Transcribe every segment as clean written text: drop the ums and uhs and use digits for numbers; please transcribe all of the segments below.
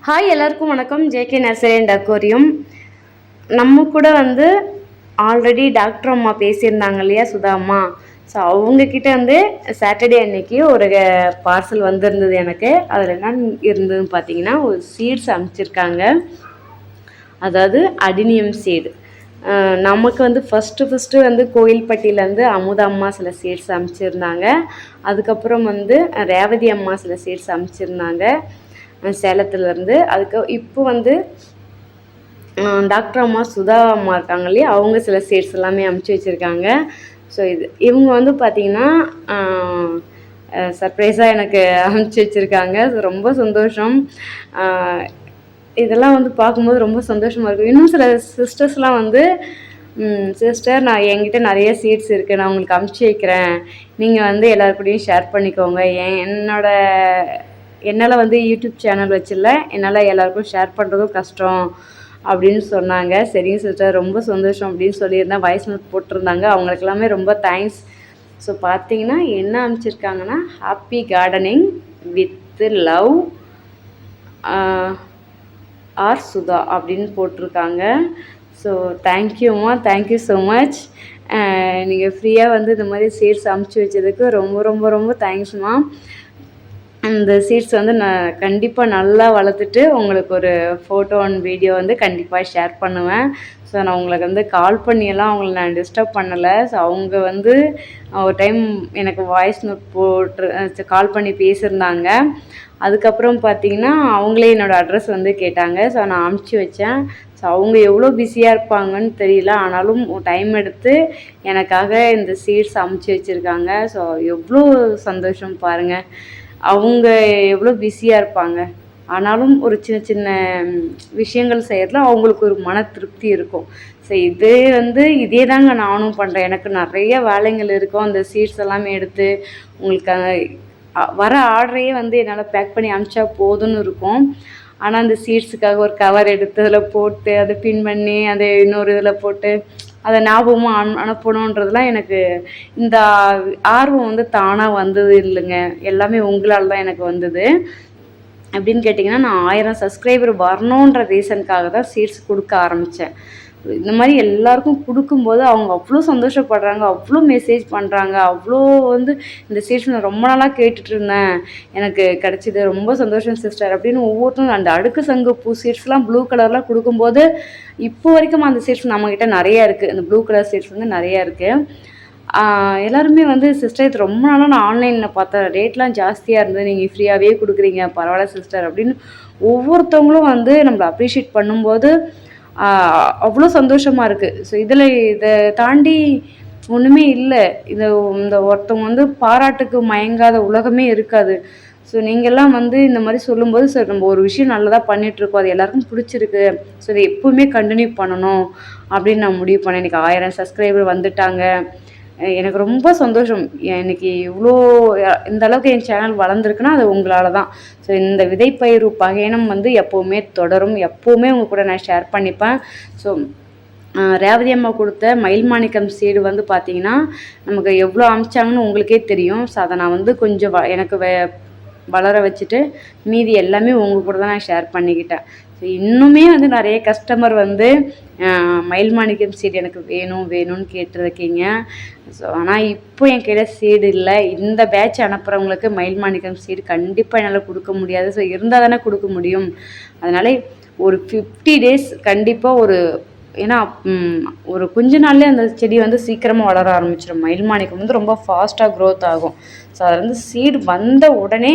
Hi எல்லாருக்கும் வணக்கம். JK nursery and aquarium. நம்ம கூட வந்து ஆல்ரெடி டாக்டர் அம்மா பேசியிருந்தாங்க இல்லையா, சுதா அம்மா. ஸோ அவங்கக்கிட்ட வந்து சாட்டர்டே அன்னைக்கு ஒரு பார்சல் வந்திருந்தது எனக்கு. அதில் என்ன இருந்ததுன்னு பார்த்தீங்கன்னா, ஒரு சீட்ஸ் அனுப்பிச்சிருக்காங்க. அதாவது அடினியம் சீடு. நமக்கு வந்து ஃபஸ்ட்டு வந்து கோயில்பட்டியிலேருந்து அமுதா அம்மா சில சீட்ஸ் அனுப்பிச்சிருந்தாங்க. அதுக்கப்புறம் வந்து ரேவதி அம்மா சில சீட்ஸ் அனுப்பிச்சிருந்தாங்க சேலத்துலேருந்து. இப்போ வந்து டாக்டர் அம்மா சுதா அம்மா இருக்காங்க இல்லையா, அவங்க சில சீட்ஸ் எல்லாமே அனுப்பிச்சி வச்சுருக்காங்க. ஸோ இவங்க வந்து பார்த்திங்கன்னா சர்ப்ரைஸாக எனக்கு அனுப்பிச்சி வச்சுருக்காங்க. ஸோ ரொம்ப சந்தோஷம். இதெல்லாம் வந்து பார்க்கும்போது ரொம்ப சந்தோஷமாக இருக்கும். இன்னும் சில சிஸ்டர்ஸ்லாம் வந்து சிஸ்டர், நான் என்கிட்ட நிறைய சீட்ஸ் இருக்குது, நான் உங்களுக்கு அனுப்பிச்சி வைக்கிறேன், நீங்கள் வந்து எல்லாருக்கூடையும் ஷேர் பண்ணிக்கோங்க. என்னால் வந்து யூடியூப் சேனல் வச்சில்ல, என்னால் எல்லாருக்கும் ஷேர் பண்ணுறதும் கஷ்டம் அப்படின்னு சொன்னாங்க. சரிங்க சிஸ்டர், ரொம்ப சந்தோஷம் அப்படின்னு சொல்லியிருந்தேன். வாய்ஸ் நோட் போட்டிருந்தாங்க. அவங்களுக்கு எல்லாமே ரொம்ப தேங்க்ஸ். ஸோ பார்த்தீங்கன்னா என்ன அனுப்பிச்சிருக்காங்கன்னா, happy gardening with love R Sudha அப்படின்னு போட்டிருக்காங்க. ஸோ தேங்க்யூம்மா, தேங்க்யூ ஸோ மச். நீங்கள் ஃப்ரீயாக வந்து இந்த மாதிரி சீட்ஸ் அனுப்பிச்சி வச்சதுக்கு ரொம்ப ரொம்ப ரொம்ப தேங்க்ஸ்மா. அந்த சீட்ஸ் வந்து நான் கண்டிப்பாக நல்லா வளர்த்துட்டு உங்களுக்கு ஒரு ஃபோட்டோ அண்ட் வீடியோ வந்து கண்டிப்பாக ஷேர் பண்ணுவேன். ஸோ நான் உங்களுக்கு வந்து கால் பண்ணியெல்லாம் அவங்கள நான் டிஸ்டர்ப் பண்ணலை. ஸோ அவங்க வந்து ஒரு டைம் எனக்கு வாய்ஸ் நோட் போட்டு கால் பண்ணி பேசியிருந்தாங்க. அதுக்கப்புறம் பார்த்திங்கன்னா அவங்களே என்னோடய அட்ரஸ் வந்து கேட்டாங்க. ஸோ நான் அனுப்பிச்சி வச்சேன். ஸோ அவங்க எவ்வளோ பிஸியாக இருப்பாங்கன்னு தெரியல, ஆனாலும் டைம் எடுத்து எனக்காக இந்த சீட்ஸ் அனுப்பிச்சி வச்சுருக்காங்க. ஸோ எவ்வளோ சந்தோஷம் பாருங்கள். அவங்க எவ்வளோ பிஸியாக இருப்பாங்க, ஆனாலும் ஒரு சின்ன சின்ன விஷயங்கள் செய்கிறதுல அவங்களுக்கு ஒரு மன திருப்தி இருக்கும். ஸோ இதே தாங்க நானும் பண்ணுறேன். எனக்கு நிறைய வேலைகள் இருக்கும். அந்த சீட்ஸ் எல்லாமே எடுத்து உங்களுக்கு வர ஆர்டரையே வந்து என்னால் பேக் பண்ணி அனுப்பிச்சா போதும்னு இருக்கும். ஆனால் அந்த சீட்ஸுக்காக ஒரு கவர் எடுத்து அதில் போட்டு அதை பின் பண்ணி அதை இன்னொரு இதில் போட்டு அதை ஞாபகமாக அனுப்பணுன்றதுலாம் எனக்கு இந்த ஆர்வம் வந்து தானாக வந்தது இல்லைங்க. எல்லாமே உங்களால் தான் எனக்கு வந்தது. அப்படின்னு கேட்டிங்கன்னா, நான் 1000 சப்ஸ்கிரைபர் வரணுன்ற ரீசனுக்காக தான் சீட்ஸ் கொடுக்க ஆரம்பித்தேன். இந்த மாதிரி எல்லாருக்கும் கொடுக்கும்போது அவங்க அவ்வளோ சந்தோஷப்படுறாங்க, அவ்வளோ மெசேஜ் பண்ணுறாங்க. அவ்வளோ வந்து இந்த சீட்ஸ் நான் ரொம்ப நாளாக கேட்டுட்டு இருந்தேன், எனக்கு கிடச்சிது, ரொம்ப சந்தோஷம் சிஸ்டர் அப்படின்னு ஒவ்வொருத்தரும். அந்த அடுக்கு சங்கு பூ சீட்ஸ்லாம் ப்ளூ கலர்லாம் கொடுக்கும்போது இப்போ வரைக்கும் அந்த சீட்ஸ் நம்மக்கிட்ட நிறையா இருக்குது. இந்த ப்ளூ கலர் சீட்ஸ் வந்து நிறையா இருக்குது. எல்லாருமே வந்து சிஸ்டர், இது ரொம்ப நாளாக நான் ஆன்லைனில் பார்த்தேன், ரேட்லாம் ஜாஸ்தியாக இருந்தது, நீங்கள் ஃப்ரீயாகவே கொடுக்குறீங்க, பரவாயில்ல சிஸ்டர் அப்படின்னு ஒவ்வொருத்தவங்களும் வந்து நம்மளை அப்ரிஷியேட் பண்ணும்போது அவ்வளோ சந்தோஷமாக இருக்குது. ஸோ இதை தாண்டி ஒன்றுமே இல்லை. இந்த ஒருத்தவங்க வந்து பாராட்டுக்கு மயங்காத உலகமே இருக்காது. ஸோ நீங்கள்லாம் வந்து இந்த மாதிரி சொல்லும்போது, சார் நம்ம ஒரு விஷயம் நல்லதாக பண்ணிகிட்ருக்கோம், அது எல்லாருக்கும் பிடிச்சிருக்கு, ஸோ இதை எப்போவுமே கண்டினியூ பண்ணணும் அப்படின்னு நான் முடிவு பண்ணேன். எனக்கு 1000 சப்ஸ்கிரைபர் வந்துட்டாங்க. எனக்கு ரொம்ப சந்தோஷம். எனக்கு இவ்வளோ இந்த அளவுக்கு என் சேனல் வளர்ந்துருக்குன்னா அது உங்களால் தான். ஸோ இந்த விதைப்பயிறு பயணம் வந்து எப்போவுமே தொடரும். எப்போவுமே உங்கள் கூட நான் ஷேர் பண்ணிப்பேன். ஸோ ரேவதி அம்மா கொடுத்த மயில் மாணிக்கம் சீடு வந்து பார்த்திங்கன்னா நமக்கு எவ்வளோ அமிச்சாங்கன்னு உங்களுக்கே தெரியும். ஸோ அதை நான் வந்து கொஞ்சம் எனக்கு வளர வச்சுட்டு மீதி எல்லாமே உங்கள் கூட தான் நான் ஷேர் பண்ணிக்கிட்டேன். ஸோ இன்னுமே வந்து நிறைய கஸ்டமர் வந்து மயில் மாணிக்கம் சீடு எனக்கு வேணும்னு கேட்டிருக்கீங்க. ஸோ ஆனால் இப்போ என் கையில் சீடு இல்லை. இந்த பேட்ச் அனுப்புகிறவங்களுக்கு மயில் மாணிக்கம் சீடு கண்டிப்பாக என்னால் கொடுக்க முடியாது. ஸோ இருந்தால் தானே கொடுக்க முடியும். அதனால் ஒரு 50 டேஸ் கண்டிப்பாக ஏன்னா ஒரு கொஞ்ச நாள்லேயே அந்த செடி வந்து சீக்கிரமாக வளர ஆரம்பிச்சிடும். மயில் மாணிக்கம் வந்து ரொம்ப ஃபாஸ்ட்டாக க்ரோத் ஆகும். ஸோ அதில் வந்து சீடு வந்த உடனே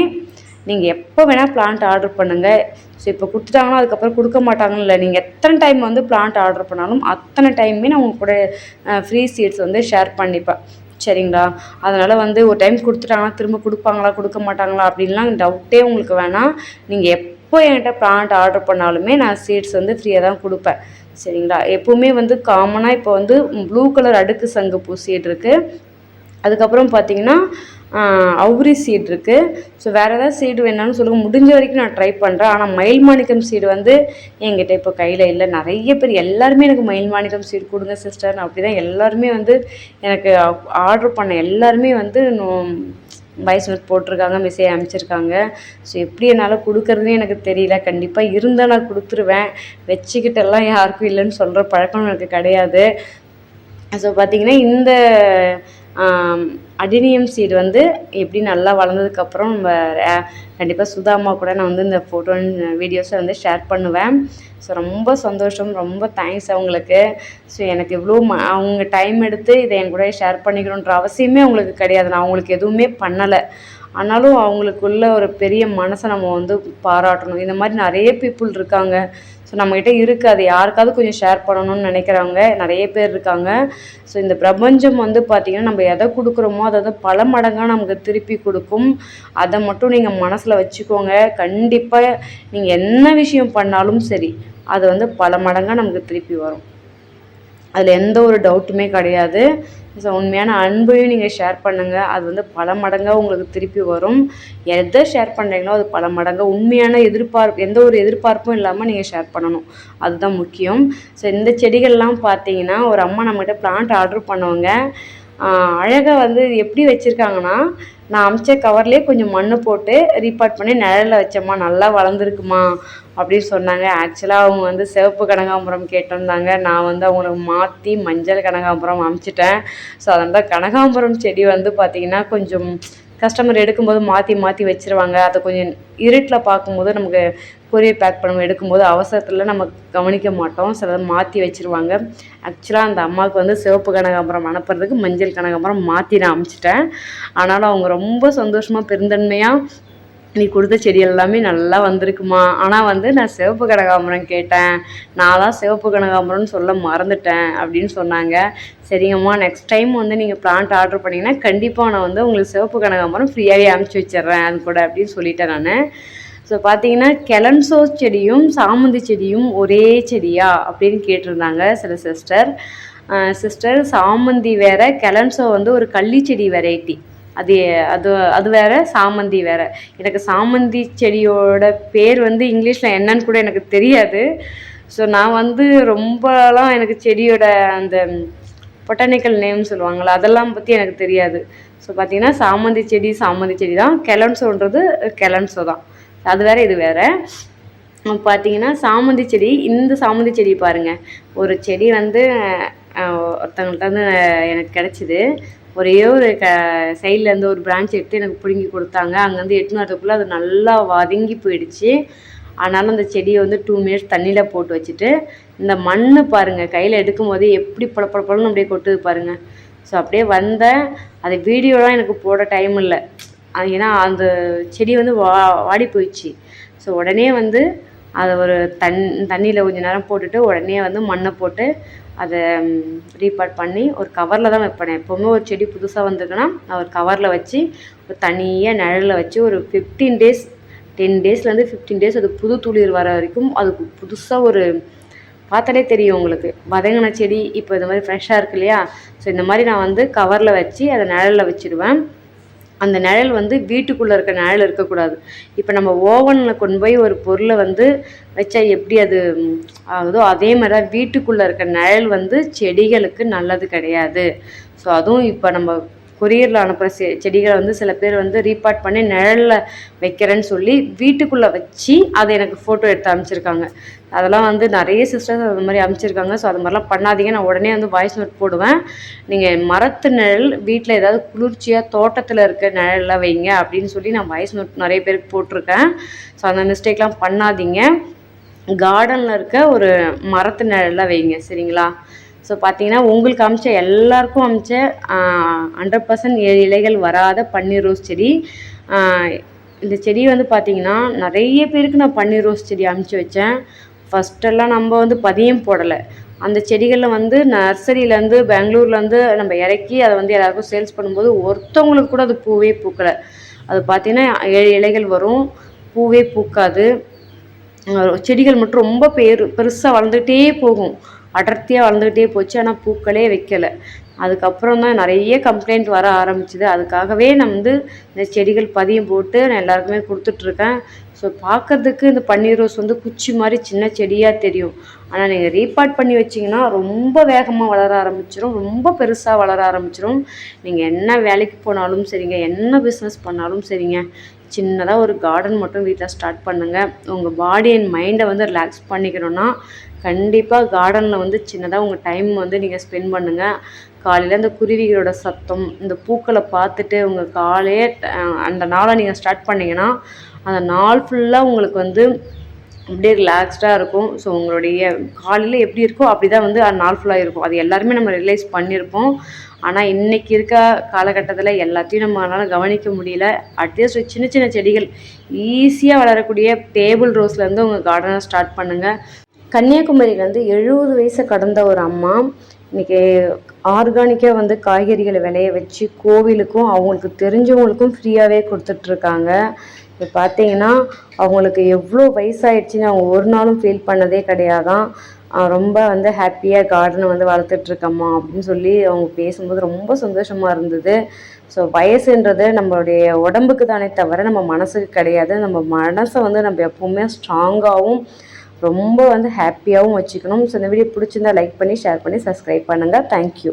நீங்கள் எப்போ வேணால் பிளான்ட் ஆர்டர் பண்ணுங்கள். ஸோ இப்போ கொடுத்துட்டாங்கன்னா அதுக்கப்புறம் கொடுக்க மாட்டாங்கன்னு இல்லை. நீங்கள் எத்தனை டைம் வந்து பிளான்ட் ஆர்டர் பண்ணாலும் அத்தனை டைமே நான் உங்கள் கூட ஃப்ரீ சீட்ஸ் வந்து ஷேர் பண்ணிப்பேன். சரிங்களா? அதனால் வந்து ஒரு டைம் கொடுத்துட்டாங்கன்னா திரும்ப கொடுப்பாங்களா கொடுக்க மாட்டாங்களா அப்படின்லாம் டவுட்டே உங்களுக்கு வேணாம். நீங்கள் எப்போ என்கிட்ட பிளான்ட் ஆர்டர் பண்ணாலுமே நான் சீட்ஸ் வந்து ஃப்ரீயாக தான் கொடுப்பேன். சரிங்களா? எப்போவுமே வந்து காமனாக இப்போ வந்து ப்ளூ கலர் அடுக்கு சங்கு பூ சீட் இருக்குது. அதுக்கப்புறம் பார்த்திங்கன்னா அவுரி சீட் இருக்குது. ஸோ வேறு ஏதாவது சீடு வேணாலும் சொல்லுங்கள், முடிஞ்ச வரைக்கும் நான் ட்ரை பண்ணுறேன். ஆனால் மயில் மாணிக்கம் சீடு வந்து என்கிட்ட இப்போ கையில் இல்லை. நிறைய பேர் எல்லாருமே எனக்கு மயில் மாணிக்கம் சீடு கொடுங்க சிஸ்டர், அப்படி தான் எல்லாருமே வந்து எனக்கு ஆர்டர் பண்ண எல்லாருமே வந்து வாய்ஸ் நோட் போட்டிருக்காங்க, மெசேஜ் அனுப்பிச்சிருக்காங்க. ஸோ எப்படி என்னால் கொடுக்குறதுனே எனக்கு தெரியல. கண்டிப்பாக இருந்தால் நான் கொடுத்துருவேன். வச்சுக்கிட்டெல்லாம் யாருக்கும் இல்லைன்னு சொல்கிற பழக்கம் எனக்கு கிடையாது. ஸோ பார்த்திங்கன்னா இந்த அடினியம் சீடு வந்து எப்படி நல்லா வளர்ந்ததுக்கப்புறம் நம்ம கண்டிப்பாக சுதா அம்மா கூட நான் வந்து இந்த ஃபோட்டோ வீடியோஸை வந்து ஷேர் பண்ணுவேன். ஸோ ரொம்ப சந்தோஷம், ரொம்ப தேங்க்ஸ் அவங்களுக்கு. ஸோ எனக்கு இவ்வளோ அவங்க டைம் எடுத்து இதை என் கூட ஷேர் பண்ணிக்கணுன்ற அவசியமே அவங்களுக்கு கிடையாது. நான் அவங்களுக்கு எதுவுமே பண்ணலை. ஆனாலும் அவங்களுக்குள்ள ஒரு பெரிய மனசை நம்ம வந்து பாராட்டணும். இந்த மாதிரி நிறைய பீப்புள் இருக்காங்க. ஸோ நம்மகிட்ட இருக்குது, அது யாருக்காவது கொஞ்சம் ஷேர் பண்ணணும்னு நினைக்கிறவங்க நிறைய பேர் இருக்காங்க. ஸோ இந்த பிரபஞ்சம் வந்து பார்த்திங்கன்னா நம்ம எதை கொடுக்குறோமோ அதை வந்து பல மடங்காக நமக்கு திருப்பி கொடுக்கும். அதை மட்டும் நீங்கள் மனசில் வச்சுக்கோங்க. கண்டிப்பாக நீங்கள் என்ன விஷயம் பண்ணாலும் சரி, அது வந்து பல மடங்காக நமக்கு திருப்பி வரும். அதில் எந்த ஒரு டவுட்டுமே கிடையாது. ஸோ உண்மையான அன்பையும் நீங்கள் ஷேர் பண்ணுங்கள். அது வந்து பல மடங்காக உங்களுக்கு திருப்பி வரும். எதை ஷேர் பண்ணுறீங்களோ அது பல மடங்காக உண்மையான எந்த ஒரு எதிர்பார்ப்பும் இல்லாமல் நீங்கள் ஷேர் பண்ணணும். அதுதான் முக்கியம். ஸோ இந்த செடிகள்லாம் பார்த்தீங்கன்னா ஒரு அம்மா நம்மகிட்ட பிளான்ட் ஆர்டர் பண்ணுவாங்க. அழகாக வந்து எப்படி வச்சுருக்காங்கன்னா, நான் அமிச்ச கவர்லேயே கொஞ்சம் மண் போட்டு ரீபாட் பண்ணி நிழலில் வச்சம்மா, நல்லா வளர்ந்துருக்குமா அப்படின்னு சொன்னாங்க. ஆக்சுவலாக அவங்க வந்து சிவப்பு கனகாம்பரம் கேட்டிருந்தாங்க. நான் வந்து அவங்களுக்கு மாற்றி மஞ்சள் கனகாம்பரம் அமிச்சிட்டேன். ஸோ அதனால் கனகாம்பரம் செடி வந்து பார்த்திங்கன்னா கொஞ்சம் கஸ்டமர் எடுக்கும்போது மாற்றி மாற்றி வச்சுருவாங்க. அதை கொஞ்சம் இருட்டில் பார்க்கும்போது நமக்கு கொரியர் பேக் பண்ண எடுக்கும்போது அவசரத்தில் நம்ம கவனிக்க மாட்டோம். சிலர் மாற்றி வச்சுருவாங்க. ஆக்சுவலாக அந்த அம்மாவுக்கு வந்து சிவப்பு கனகாம்பரம் அனுப்புறதுக்கு மஞ்சள் கனகாம்பரம் மாற்றி நான் அனுப்பிச்சிட்டேன். ஆனாலும் அவங்க ரொம்ப சந்தோஷமாக பெருந்தன்மையாக நீ கொடுத்த செடி எல்லாமே நல்லா வந்திருக்குமா, ஆனால் வந்து நான் சிவப்பு கனகாம்பரம் கேட்டேன், நான் தான் சிவப்பு கனகாம்பரம்னு சொல்ல மறந்துட்டேன் அப்படின்னு சொன்னாங்க. சரிங்கம்மா, நெக்ஸ்ட் டைம் வந்து நீங்கள் பிளான்ட் ஆர்டர் பண்ணிங்கன்னா கண்டிப்பாக நான் வந்து உங்களுக்கு சிவப்பு கனகாம்பரம் ஃப்ரீயாகவே அனுப்பிச்சி வச்சிட்றேன் அது கூட அப்படின்னு சொல்லிட்டேன் நான். ஸோ பார்த்தீங்கன்னா கெலன்சோ செடியும் சாமந்தி செடியும் ஒரே செடியா அப்படின்னு கேட்டிருந்தாங்க சில சிஸ்டர். சாமந்தி வேறு, கெலன்சோ வந்து ஒரு கள்ளி செடி வெரைட்டி. அது அது அது வேறு, சாமந்தி வேறு. எனக்கு சாமந்தி செடியோட பேர் வந்து இங்கிலீஷில் என்னன்னு கூட எனக்கு தெரியாது. ஸோ நான் வந்து ரொம்பலாம் எனக்கு செடியோட அந்த பொட்டானிக்கல் நேம் சொல்லுவாங்களா அதெல்லாம் பற்றி எனக்கு தெரியாது. ஸோ பார்த்திங்கன்னா சாமந்தி செடி தான். கெலன்சோன்றது கெலன்சோ தான். அது வேறு இது வேறு. பார்த்திங்கன்னா சாமந்தி செடி, இந்த சாமந்தி செடி பாருங்கள், ஒரு செடி வந்து ஒருத்தவங்கள்ட்ட வந்து எனக்கு கிடச்சிது. ஒரே ஒரு சைட்லேருந்து ஒரு பிரான்ச் எடுத்து எனக்கு பிடுங்கி கொடுத்தாங்க. அங்கேருந்து எட்டுன்னு வரதுக்குள்ளே அது நல்லா வதங்கி போயிடுச்சு. ஆனாலும் அந்த செடியை வந்து 2 மினிட்ஸ் தண்ணியில் போட்டு வச்சுட்டு, இந்த மண் பாருங்கள் கையில் எடுக்கும் போதே எப்படி பழப்பழன்னு அப்படியே கொட்டுது பாருங்கள். ஸோ அப்படியே வந்தேன். அது வீடியோலாம் எனக்கு போட டைம் இல்லை, ஏன்னா அந்த செடி வந்து வாடி போயிடுச்சு. ஸோ உடனே வந்து அதை ஒரு தண்ணியில் கொஞ்சம் நேரம் போட்டுட்டு உடனே வந்து மண்ணை போட்டு அதை ரீபாட் பண்ணி ஒரு கவரில் தான் வைப்பேன். எப்போவுமே ஒரு செடி புதுசாக வந்திருக்குன்னா நான் ஒரு கவரில் வச்சு ஒரு தனியாக நிழலில் வச்சு ஒரு 15 டேஸ் 10 டேஸ்லேருந்து 15 டேஸ் அது புது துளிர் வர வரைக்கும் அதுக்கு புதுசாக ஒரு பார்த்தாலே தெரியும் உங்களுக்கு வதங்கின செடி இப்போ இந்த மாதிரி ஃப்ரெஷ்ஷாக இருக்கு இல்லையா. ஸோ இந்த மாதிரி நான் வந்து கவரில் வச்சு அதை நிழலில் வச்சுடுவேன். அந்த நிழல் வந்து வீட்டுக்குள்ளே இருக்க நிழல் இருக்கக்கூடாது. இப்போ நம்ம ஓவனில் கொண்டு போய் ஒரு பொருளை வந்து வச்சா எப்படி அது ஆகுதோ அதே மாதிரி தான் வீட்டுக்குள்ளே இருக்க நிழல் வந்து செடிகளுக்கு நல்லது கிடையாது. ஸோ அதுவும் இப்போ நம்ம கொரியரில் அனுப்புகிற செடிகளை வந்து சில பேர் வந்து ரீபாட் பண்ணி நிழலில் வைக்கிறேன்னு சொல்லி வீட்டுக்குள்ளே வச்சு அதை எனக்கு ஃபோட்டோ எடுத்து அனுப்பிச்சிருக்காங்க. அதெல்லாம் வந்து நிறைய சிஸ்டர்ஸ் அது மாதிரி அனுப்பிச்சிருக்காங்க. ஸோ அது மாதிரிலாம் பண்ணாதீங்க. நான் உடனே வந்து வாய்ஸ் நோட் போடுவேன். நீங்கள் மரத்து நிழல் வீட்டில் ஏதாவது குளிர்ச்சியாக தோட்டத்தில் இருக்க நிழலில் வைங்க அப்படின்னு சொல்லி நான் வாய்ஸ் நோட் நிறைய பேருக்கு போட்டிருக்கேன். ஸோ அந்த மிஸ்டேக்லாம் பண்ணாதீங்க. கார்டனில் இருக்க ஒரு மரத்து நிழலில் வைங்க, சரிங்களா. ஸோ பார்த்தீங்கன்னா உங்களுக்கு எல்லாருக்கும் 100% 7 இலைகள் வராத பன்னீர் ரோஸ் செடி. இந்த செடி வந்து பார்த்திங்கன்னா நிறைய பேருக்கு நான் பன்னீர் ரோஸ் செடி அனுப்பிச்சி வச்சேன். ஃபஸ்ட்டெல்லாம் நம்ம வந்து பதியம் போடலை. அந்த செடிகளில் வந்து நர்சரியிலேருந்து பெங்களூர்லேருந்து நம்ம இறக்கி அதை வந்து எல்லாருக்கும் சேல்ஸ் பண்ணும்போது ஒருத்தவங்களுக்கு கூட அது பூவே பூக்கலை. அது பார்த்திங்கன்னா 7 இலைகள் வரும், பூவே பூக்காது. செடிகள் மட்டும் ரொம்ப பெருசாக வளர்ந்துக்கிட்டே போகும், அடர்த்தியாக வளர்ந்துக்கிட்டே போச்சு. ஆனால் பூக்களே வைக்கலை. அதுக்கப்புறம் தான் நிறைய கம்ப்ளைண்ட் வர ஆரம்பிச்சுது. அதுக்காகவே நான் வந்து இந்த செடிகள் பதியம் போட்டு நான் எல்லாருக்குமே கொடுத்துட்ருக்கேன். ஸோ பார்க்கறதுக்கு இந்த பன்னீர் ரோஸ் வந்து குச்சி மாதிரி சின்ன செடியாக தெரியும். ஆனால் நீங்கள் ரீபாட் பண்ணி வச்சிங்கன்னா ரொம்ப வேகமாக வளர ஆரம்பிச்சிடும், ரொம்ப பெருசாக வளர ஆரம்பிச்சிடும். நீங்கள் என்ன வேலைக்கு போனாலும் சரிங்க, என்ன பிஸ்னஸ் பண்ணாலும் சரிங்க, சின்னதாக ஒரு கார்டன் மட்டும் வீட்டில் ஸ்டார்ட் பண்ணுங்கள். உங்கள் பாடி அண்ட் மைண்டை வந்து ரிலாக்ஸ் பண்ணிக்கணுன்னா கண்டிப்பாக கார்டனில் வந்து சின்னதாக உங்கள் டைம் வந்து நீங்கள் ஸ்பெண்ட் பண்ணுங்கள். காலையில் இந்த குருவிகளோட சத்தம், இந்த பூக்களை பார்த்துட்டு உங்கள் காலையே அந்த நாளை நீங்கள் ஸ்டார்ட் பண்ணிங்கன்னா அந்த நாள் ஃபுல்லாக உங்களுக்கு வந்து அப்படியே ரிலாக்ஸ்டாக இருக்கும். ஸோ உங்களுடைய காலையில் எப்படி இருக்கோ அப்படி தான் வந்து அந்த நாள் ஃபுல்லாக இருக்கும். அது எல்லாருமே நம்ம ரியலைஸ் பண்ணியிருப்போம். ஆனால் இன்றைக்கி இருக்க காலகட்டத்தில் எல்லாத்தையும் நம்மளால் கவனிக்க முடியல. அட்லீஸ்ட் சின்ன சின்ன செடிகள் ஈஸியாக வளரக்கூடிய டேபிள் ரோஸ்லேருந்து உங்கள் கார்டனை ஸ்டார்ட் பண்ணுங்கள். கன்னியாகுமரியிலேருந்து 70 வயசை கடந்த ஒரு அம்மா இன்றைக்கி ஆர்கானிக்காக வந்து காய்கறிகளை விளைய வச்சு கோவிலுக்கும் அவங்களுக்கு தெரிஞ்சவங்களுக்கும் ஃப்ரீயாகவே கொடுத்துட்ருக்காங்க. இப்போ பார்த்தீங்கன்னா அவங்களுக்கு எவ்வளோ வயசாகிடுச்சின்னு அவங்க ஒரு நாளும் ஃபீல் பண்ணதே கிடையாதான். ரொம்ப வந்து ஹாப்பியாக கார்டனை வந்து வளர்த்துட்ருக்கம்மா அப்படின்னு சொல்லி அவங்க பேசும்போது ரொம்ப சந்தோஷமாக இருந்தது. ஸோ வயசுன்றது நம்மளுடைய உடம்புக்கு தானே தவிர நம்ம மனசுக்கு கிடையாது. நம்ம மனசை வந்து நம்ம எப்போவுமே ஸ்ட்ராங்காகவும் ரொம்ப வந்து ஹாப்பியாகவும் வச்சுக்கணும். ஸோ இந்த வீடியோ பிடிச்சிருந்தா லைக் பண்ணி, ஷேர் பண்ணி, சப்ஸ்கிரைப் பண்ணுங்கள். தேங்க்யூ.